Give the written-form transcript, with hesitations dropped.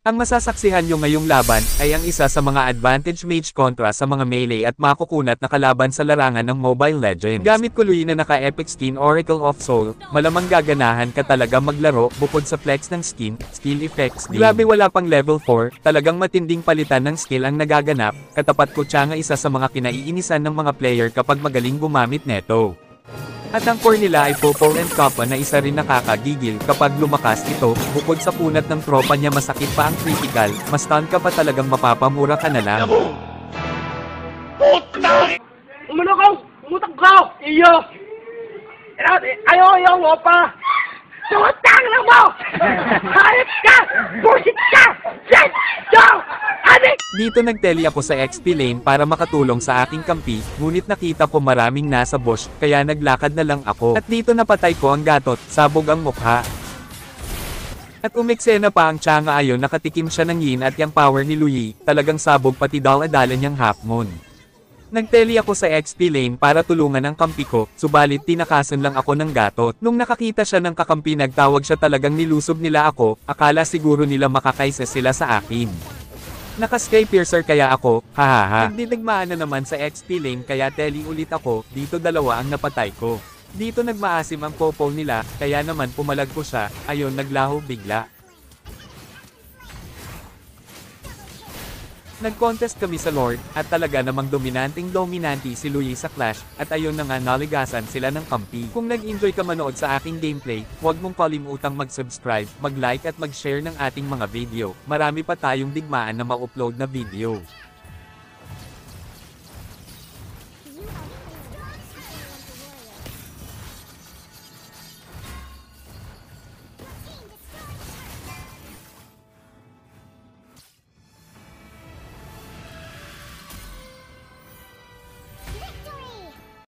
Ang masasaksihan nyo ngayong laban, ay ang isa sa mga advantage mage kontra sa mga melee at makukunat na kalaban sa larangan ng Mobile Legends. Gamit ko Lui na naka-epic skin Oracle of Soul, malamang gaganahan ka talaga maglaro, bukod sa flex ng skin, skill effects din. Grabe wala pang level 4, talagang matinding palitan ng skill ang nagaganap, katapat ko siya nga isa sa mga kinaiinisan ng mga player kapag magaling gumamit neto. At ang core nila ay Popol and Kappa na isa rin nakakagigil kapag lumakas ito, bukod sa punat ng tropa niya masakit pa ang critical, mas stun ka pa talagang mapapamura ka na lang. Umano ka! Umutak ka! Iyo! Ayaw mo pa! Tumutang lang mo! Hayop ka! Bullshit ka! Shit! Yo! Adik! Dito nagteli ako sa XP lane para makatulong sa aking kampi, ngunit nakita ko maraming nasa bush, kaya naglakad na lang ako. At dito napatay ko ang gatot, sabog ang mukha. At umeksena pa ang Chang'e ayon nakatikim siya ng yin at yang power ni Lui, talagang sabog pati dala-dala niyang half moon. Nagteli ako sa XP lane para tulungan ang kampi ko, subalit tinakasan lang ako ng gatot. Nung nakakita siya ng kakampi nagtawag siya talagang nilusob nila ako, akala siguro nila makakaisa sila sa akin. Naka-Sky Piercer kaya ako, hahaha. Nagdidigmaan na naman sa XP lane kaya teli ulit ako, dito dalawa ang napatay ko. Dito nagmaasim ang popol nila, kaya naman pumalag ko siya, ayon naglaho bigla. Nag-contest kami sa Lord, at talaga namang dominanting-dominanti si Lui sa Clash, at ayon na nga naligasan sila ng kampi. Kung nag-enjoy ka manood sa aking gameplay, huwag mong kalimutang mag-subscribe, mag-like at mag-share ng ating mga video. Marami pa tayong digmaan na ma-upload na video.